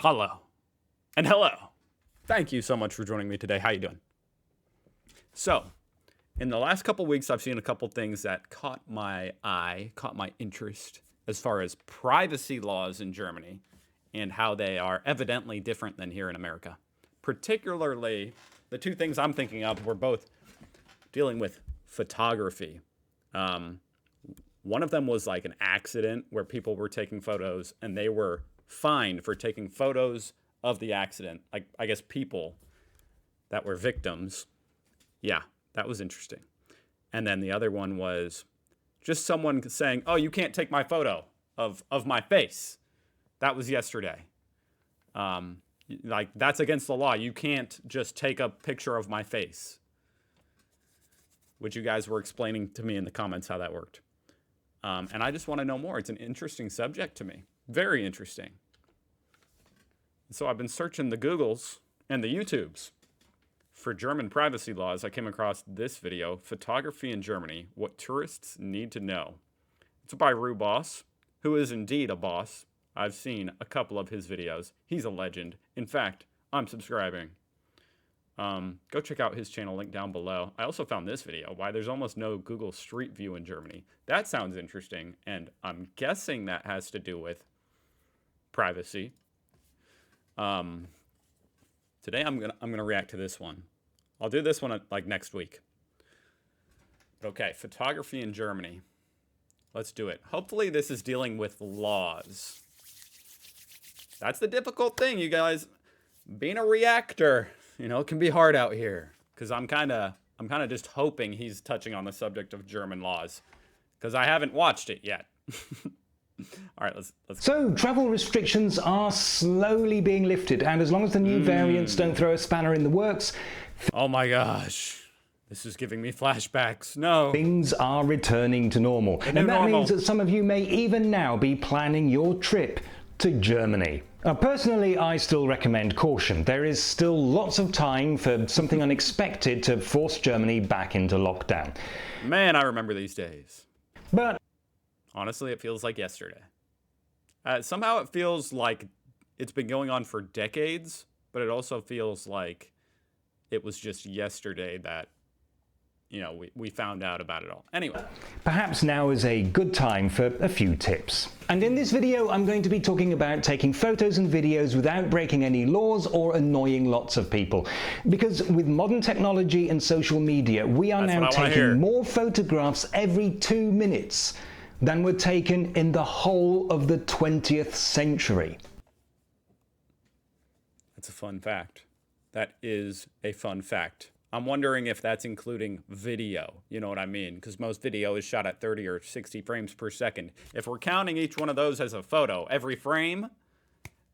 Hello. And hello. Thank you so much for joining me today. How you doing? So, in the last couple weeks, I've seen a couple things that caught my eye, caught my interest as far as privacy laws in Germany and how they are evidently different than here in America. Particularly, the two things I'm thinking of were both dealing with photography. One of them was like an accident where people were taking photos and they were fined for taking photos of the accident. Like, I guess people that were victims. Yeah, that was interesting. And then the other one was just someone saying, oh, you can't take my photo of my face. That was yesterday. Like, that's against the law. You can't just take a picture of my face. Which you guys were explaining to me in the comments how that worked. And I just want to know more. It's an interesting subject to me. Very interesting. So I've been searching the Googles and the YouTubes for German privacy laws. I came across this video, Photography in Germany, What Tourists Need to Know. It's by Boss, who is indeed a boss. I've seen a couple of his videos. He's a legend. In fact, I'm subscribing. Go check out his channel, link down below. I also found this video, why there's almost no Google Street View in Germany. That sounds interesting, and I'm guessing that has to do with privacy. Today I'm gonna react to this one. I'll do this one like next week. Okay, photography in Germany. Let's do it. Hopefully this is dealing with laws. That's the difficult thing, you guys. Being a reactor, you know, it can be hard out here. Because I'm kind of just hoping he's touching on the subject of German laws. Because I haven't watched it yet. All right, let's. So, travel restrictions are slowly being lifted, and as long as the new variants don't throw a spanner in the works, oh my gosh, this is giving me flashbacks. No. Things are returning to normal. And that means that some of you may even now be planning your trip to Germany. Personally, I still recommend caution. There is still lots of time for something unexpected to force Germany back into lockdown. Man, I remember these days. But honestly, it feels like yesterday. Somehow it feels like it's been going on for decades, but it also feels like it was just yesterday that, you know, we found out about it all. Anyway. Perhaps now is a good time for a few tips. And in this video, I'm going to be talking about taking photos and videos without breaking any laws or annoying lots of people. Because with modern technology and social media, we are now taking more photographs every 2 minutes than were taken in the whole of the 20th century. That's a fun fact. That is a fun fact. I'm wondering if that's including video, you know what I mean? Because most video is shot at 30 or 60 frames per second. If we're counting each one of those as a photo, every frame,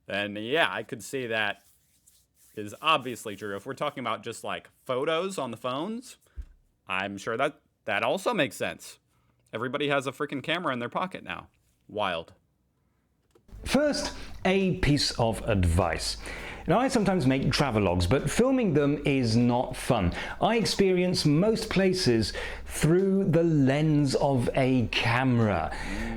then yeah, I could see that is obviously true. If we're talking about just like photos on the phones, I'm sure that also makes sense. Everybody has a freaking camera in their pocket now. Wild. First, a piece of advice. Now, I sometimes make travelogues, but filming them is not fun. I experience most places through the lens of a camera.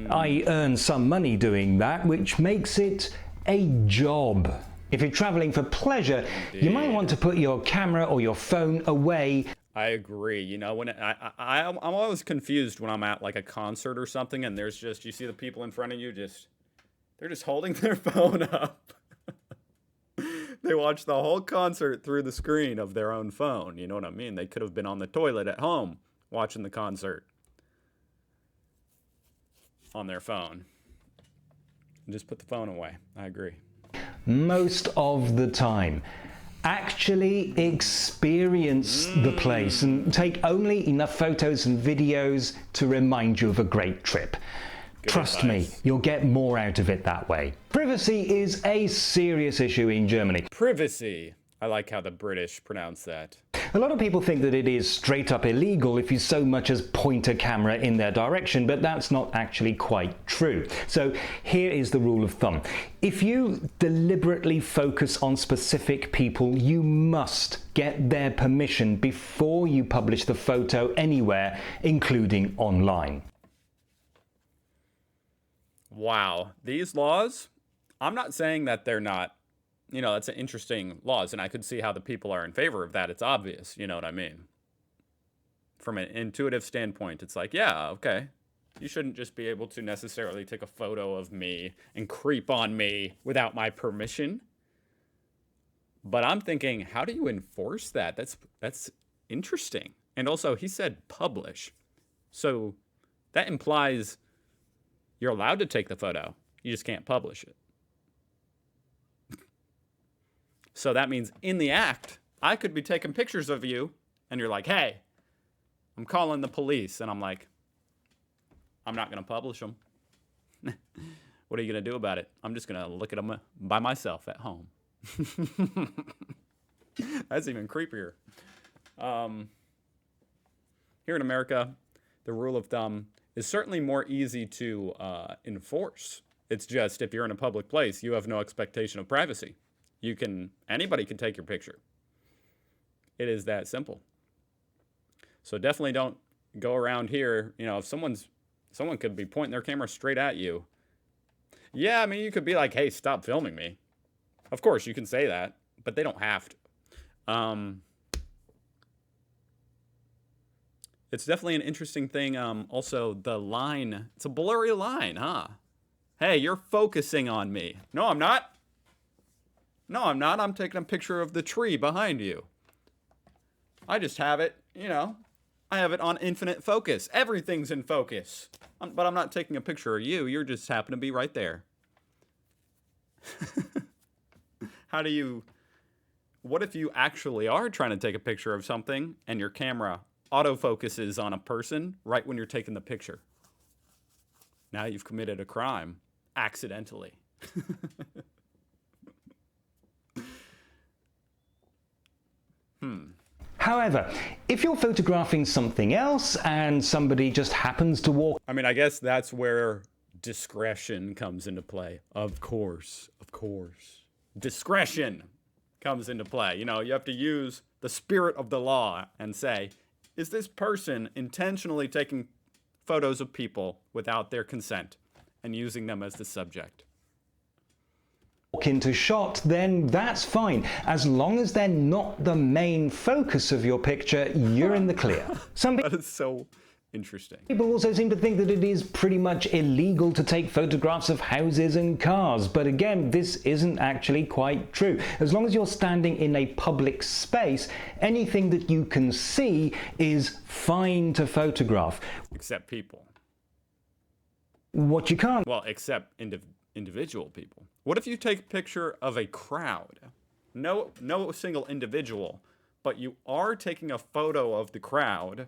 I earn some money doing that, which makes it a job. If you're traveling for pleasure, you might want to put your camera or your phone away. I agree. You know, when I'm always confused when I'm at like a concert or something, and there's just, you see the people in front of you they're just holding their phone up. They watch the whole concert through the screen of their own phone. You know what I mean? They could have been on the toilet at home watching the concert on their phone. And just put the phone away. I agree. Most of the time. Actually experience the place and take only enough photos and videos to remind you of a great trip. Trust me, you'll get more out of it that way. Privacy is a serious issue in Germany. Privacy. I like how the British pronounce that. A lot of people think that it is straight up illegal if you so much as point a camera in their direction, but that's not actually quite true. So here is the rule of thumb. If you deliberately focus on specific people, you must get their permission before you publish the photo anywhere, including online. Wow. These laws, I'm not saying that they're not you know, that's an interesting laws, and I could see how the people are in favor of that. It's obvious, you know what I mean? From an intuitive standpoint, it's like, yeah, okay. You shouldn't just be able to necessarily take a photo of me and creep on me without my permission. But I'm thinking, how do you enforce that? That's interesting. And also, he said publish. So that implies you're allowed to take the photo. You just can't publish it. So that means in the act, I could be taking pictures of you, and you're like, hey, I'm calling the police. And I'm like, I'm not going to publish them. What are you going to do about it? I'm just going to look at them by myself at home. That's even creepier. Here in America, the rule of thumb is certainly more easy to enforce. It's just if you're in a public place, you have no expectation of privacy. Anybody can take your picture. It is that simple. So definitely don't go around here. You know, if someone could be pointing their camera straight at you. Yeah, I mean, you could be like, hey, stop filming me. Of course, you can say that, but they don't have to. It's definitely an interesting thing. Also, the line, it's a blurry line, huh? Hey, you're focusing on me. No, I'm not. No, I'm not. I'm taking a picture of the tree behind you. I just have it, you know, I have it on infinite focus. Everything's in focus. But I'm not taking a picture of you. You just happen to be right there. What if you actually are trying to take a picture of something and your camera autofocuses on a person right when you're taking the picture? Now you've committed a crime accidentally. However, if you're photographing something else and somebody just happens to walk... I mean, I guess that's where discretion comes into play. Of course. Discretion comes into play. You know, you have to use the spirit of the law and say, is this person intentionally taking photos of people without their consent and using them as the subject? Into shot, then that's fine. As long as they're not the main focus of your picture, you're in the clear. That is so interesting. People also seem to think that it is pretty much illegal to take photographs of houses and cars, but again, this isn't actually quite true. As long as you're standing in a public space, anything that you can see is fine to photograph. Except people. What you can't... Well, except individual people. What if you take a picture of a crowd? No single individual, but you are taking a photo of the crowd.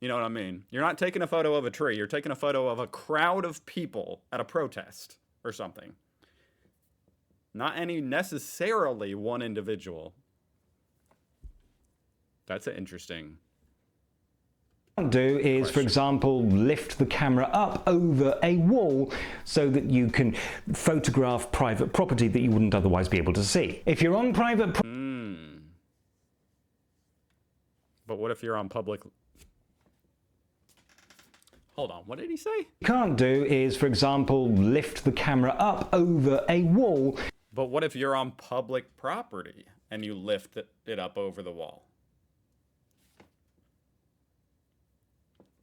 You know what I mean? You're not taking a photo of a tree. You're taking a photo of a crowd of people at a protest or something. Not any necessarily one individual. That's an interesting... do is, for example, lift the camera up over a wall so that you can photograph private property that you wouldn't otherwise be able to see. If you're on private But what if you're on public... Hold on, what did he say? Can't do is, for example, lift the camera up over a wall. But what if you're on public property and you lift it up over the wall?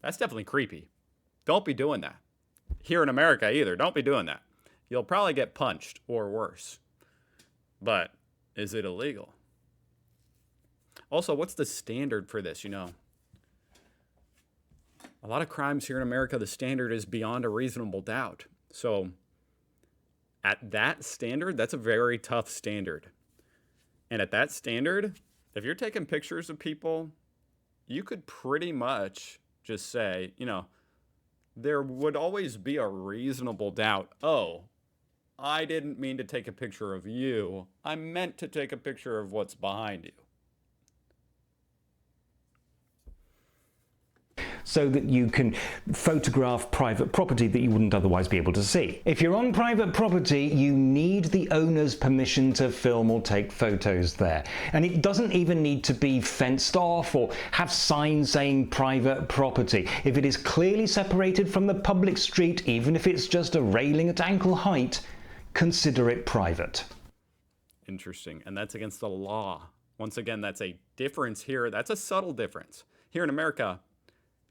That's definitely creepy. Don't be doing that. Here in America either. Don't be doing that. You'll probably get punched or worse. But is it illegal? Also, what's the standard for this, you know? A lot of crimes here in America, the standard is beyond a reasonable doubt. So at that standard, that's a very tough standard. And at that standard, if you're taking pictures of people, you could pretty much... just say, you know, there would always be a reasonable doubt. Oh, I didn't mean to take a picture of you. I meant to take a picture of what's behind you. So that you can photograph private property that you wouldn't otherwise be able to see. If you're on private property, you need the owner's permission to film or take photos there. And it doesn't even need to be fenced off or have signs saying private property. If it is clearly separated from the public street, even if it's just a railing at ankle height, consider it private. interesting. And that's against the law. Once again, that's a difference here. That's a subtle difference. Here in America,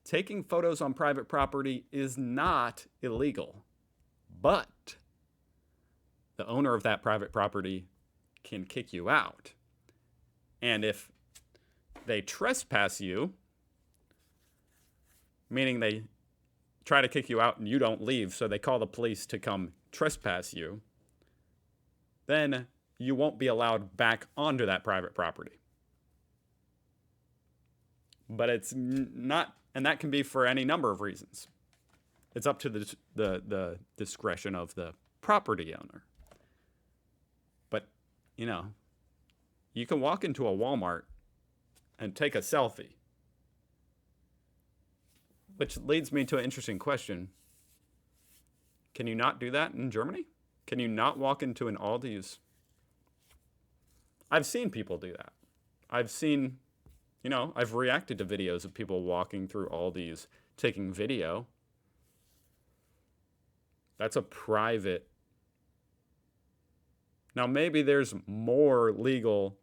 taking photos on private property is not illegal, but the owner of that private property can kick you out. And if they trespass you, meaning they try to kick you out and you don't leave, so they call the police to come trespass you, then you won't be allowed back onto that private property. But it's not, and that can be for any number of reasons. It's up to the discretion of the property owner. But, you know, you can walk into a Walmart and take a selfie. Which leads me to an interesting question. Can you not do that in Germany? Can you not walk into an Aldi's? I've seen people do that. I've seen, you know, I've reacted to videos of people walking through Aldi's, taking video. That's a private. Now, maybe there's more legal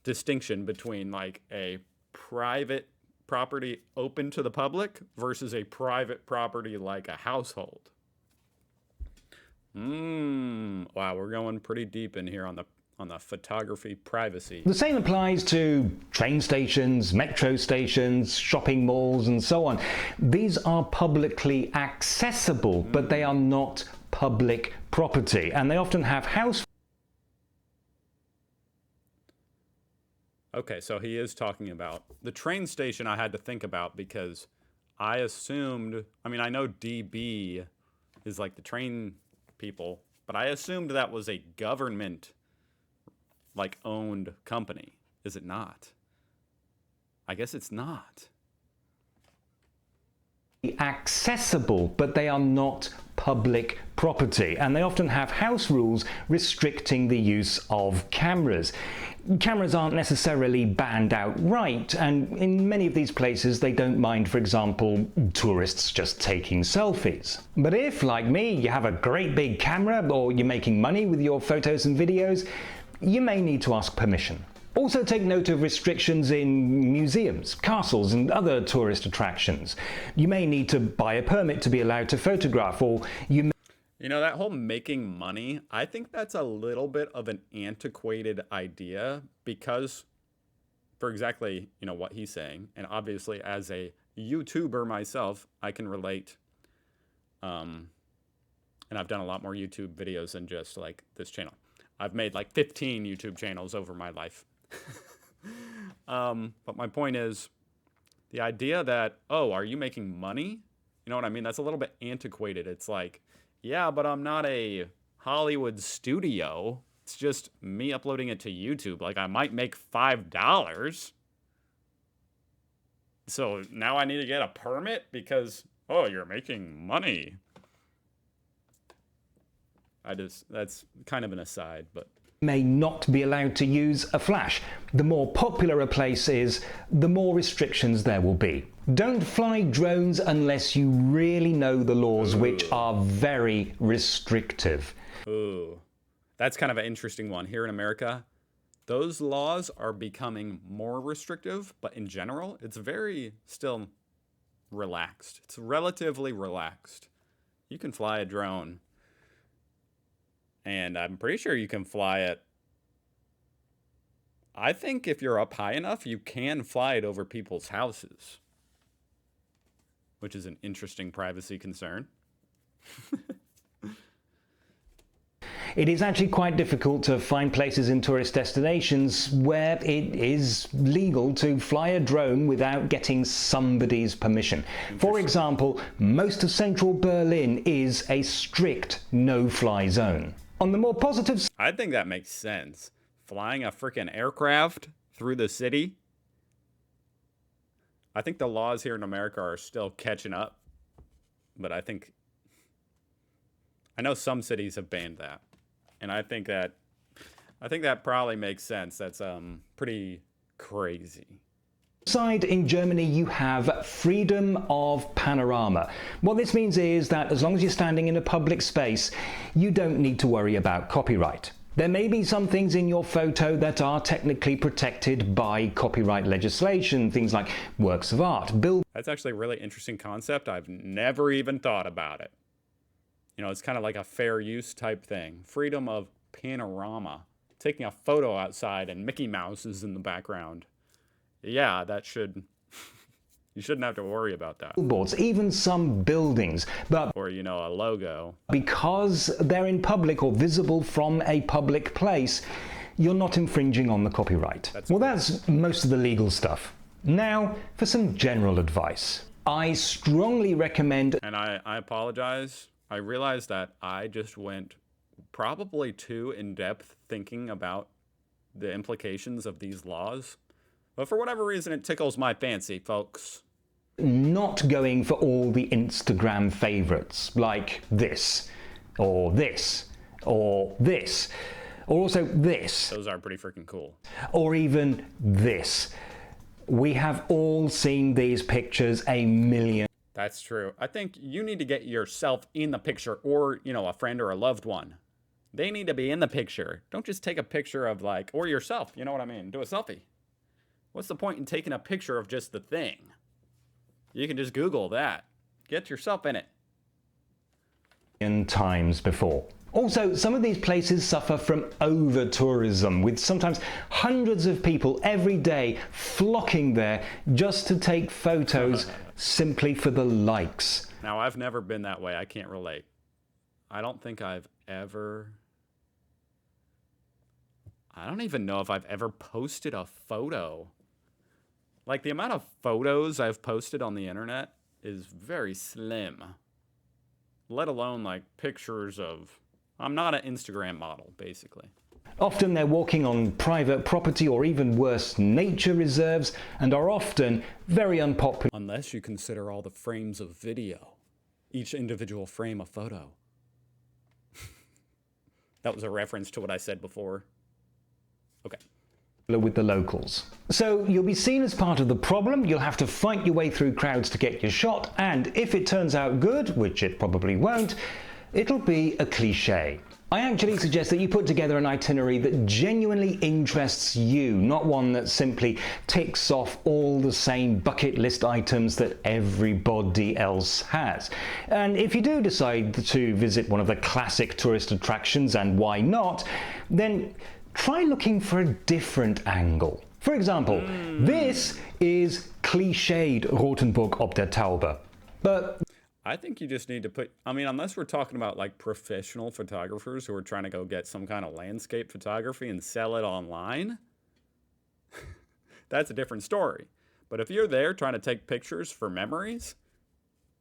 distinction between like a private property open to the public versus a private property like a household. Wow, we're going pretty deep in here on the photography privacy. The same applies to train stations, metro stations, shopping malls, and so on. These are publicly accessible, but they are not public property, and they often have house. Okay, so he is talking about the train station. I had to think about because I assumed, I mean, I know DB is like the train people, but I assumed that was a government like owned company. Is it not? I guess it's not. Accessible, but they are not public property, and they often have house rules restricting the use of cameras. Cameras aren't necessarily banned outright, and in many of these places they don't mind, for example, tourists just taking selfies. But if, like me, you have a great big camera or you're making money with your photos and videos, you may need to ask permission. Also take note of restrictions in museums, castles, and other tourist attractions. You may need to buy a permit to be allowed to photograph, or you may... You know, that whole making money, I think that's a little bit of an antiquated idea because, for exactly, you know, what he's saying, and obviously as a YouTuber myself, I can relate, and I've done a lot more YouTube videos than just like this channel. I've made like 15 YouTube channels over my life. But my point is, the idea that, oh, are you making money? You know what I mean? That's a little bit antiquated. It's like, yeah, but I'm not a Hollywood studio. It's just me uploading it to YouTube. Like, I might make $5. So now I need to get a permit because, oh, you're making money. That's kind of an aside, but... may not be allowed to use a flash. The more popular a place is, the more restrictions there will be. Don't fly drones unless you really know the laws, which are very restrictive. Ooh, that's kind of an interesting one. Here in America, those laws are becoming more restrictive, but in general, it's very still relaxed. It's relatively relaxed. You can fly a drone. And I'm pretty sure you can fly it. I think if you're up high enough, you can fly it over people's houses, which is an interesting privacy concern. It is actually quite difficult to find places in tourist destinations where it is legal to fly a drone without getting somebody's permission. For example, most of central Berlin is a strict no-fly zone. On the more positive side, I think that makes sense. Flying a freaking aircraft through the city. I think the laws here in America are still catching up. But I know some cities have banned that. And I think that probably makes sense. That's pretty crazy. in Germany you have freedom of panorama. What this means is that as long as you're standing in a public space, you don't need to worry about copyright. There may be some things in your photo that are technically protected by copyright legislation, things like works of art, That's actually a really interesting concept. I've never even thought about it. You know, it's kind of like a fair use type thing. Freedom of panorama. Taking a photo outside and Mickey Mouse is in the background. Yeah, that should... You shouldn't have to worry about that. billboards, even some buildings, but Or, you know, a logo. because they're in public or visible from a public place, you're not infringing on the copyright. That's most of the legal stuff. Now, for some general advice. I strongly recommend... And I apologize. I realized that I just went probably too in-depth thinking about the implications of these laws. But for whatever reason, it tickles my fancy, folks. Not going for all the Instagram favorites, like this, or this, or this, or also this. Those are pretty freaking cool. Or even this. We have all seen these pictures a million. That's true. I think you need to get yourself in the picture, or, you know, a friend or a loved one. They need to be in the picture. Don't just take a picture of, like, or yourself, you know what I mean? Do a selfie. What's the point in taking a picture of just the thing? You can just Google that. Get yourself in it. Times before. Also, some of these places suffer from over-tourism, with sometimes hundreds of people every day flocking there just to take photos simply for the likes. Now, I've never been that way. I can't relate. I don't think I've ever... I don't even know if I've ever posted a photo. Like, the amount of photos I've posted on the internet is very slim. Let alone, like, pictures of... I'm not an Instagram model, basically. Often they're walking on private property or even worse, nature reserves, and are often very unpopular. Unless you consider all the frames of video. Each individual frame a photo. That was a reference to what I said before. Okay. With the locals. So you'll be seen as part of the problem, you'll have to fight your way through crowds to get your shot, and if it turns out good, which it probably won't, it'll be a cliche. I actually suggest that you put together an itinerary that genuinely interests you, not one that simply ticks off all the same bucket list items that everybody else has. And if you do decide to visit one of the classic tourist attractions, and why not, then try looking for a different angle. For example, this is cliched Rotenburg ob der Taube, but I think you just need to put, I mean, unless we're talking about like professional photographers who are trying to go get some kind of landscape photography and sell it online, that's a different story. But if you're there trying to take pictures for memories,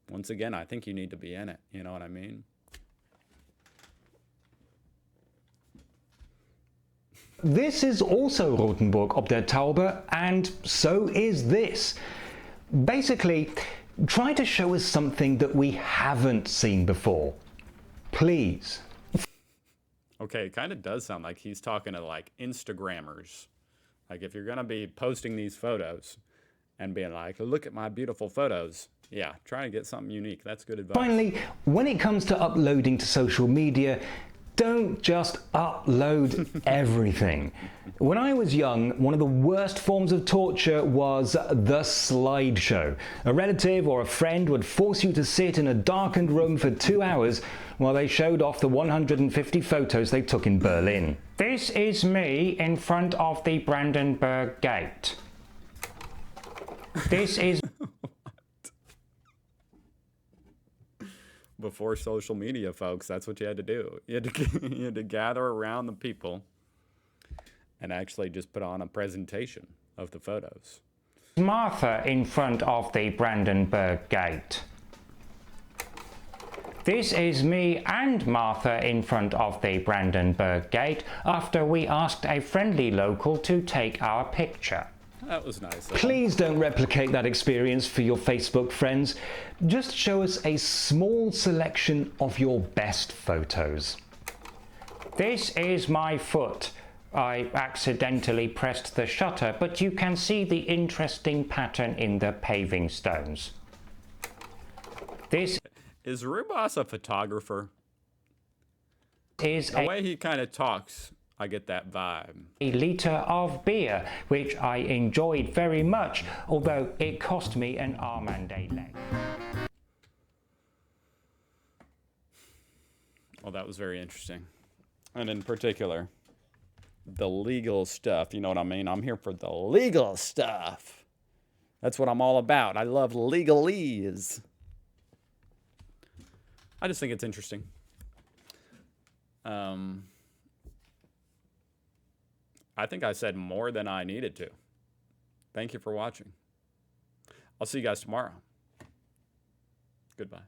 once again, I think you need to be in it. You know what I mean? this is also Rotenburg ob der Taube, and so is this. Basically, try to show us something that we haven't seen before. Please. Okay, it kind of does sound like he's talking to like Instagrammers. Like if you're going to be posting these photos and being like, look at my beautiful photos. Yeah, try to get something unique. That's good advice. Finally, when it comes to uploading to social media, don't just upload everything. When I was young, one of the worst forms of torture was the slideshow. A relative or a friend would force you to sit in a darkened room for 2 hours while they showed off the 150 photos they took in Berlin. This is me in front of the Brandenburg Gate. This is... Before social media, folks, that's what you had to do. You had to gather around the people and actually just put on a presentation of the photos. Martha in front of the Brandenburg Gate. This is me and Martha in front of the Brandenburg Gate after we asked a friendly local to take our picture. That was nice. Please don't replicate that experience for your Facebook friends. Just show us a small selection of your best photos. This is my foot. I accidentally pressed the shutter, but you can see the interesting pattern in the paving stones. This is Rubas a photographer? Is the way he kind of talks, I get that vibe. A litre of beer, which I enjoyed very much, although it cost me an arm and a leg. Well, that was very interesting. And in particular, the legal stuff. You know what I mean? I'm here for the legal stuff. That's what I'm all about. I love legalese. I just think it's interesting. I think I said more than I needed to. Thank you for watching. I'll see you guys tomorrow. Goodbye.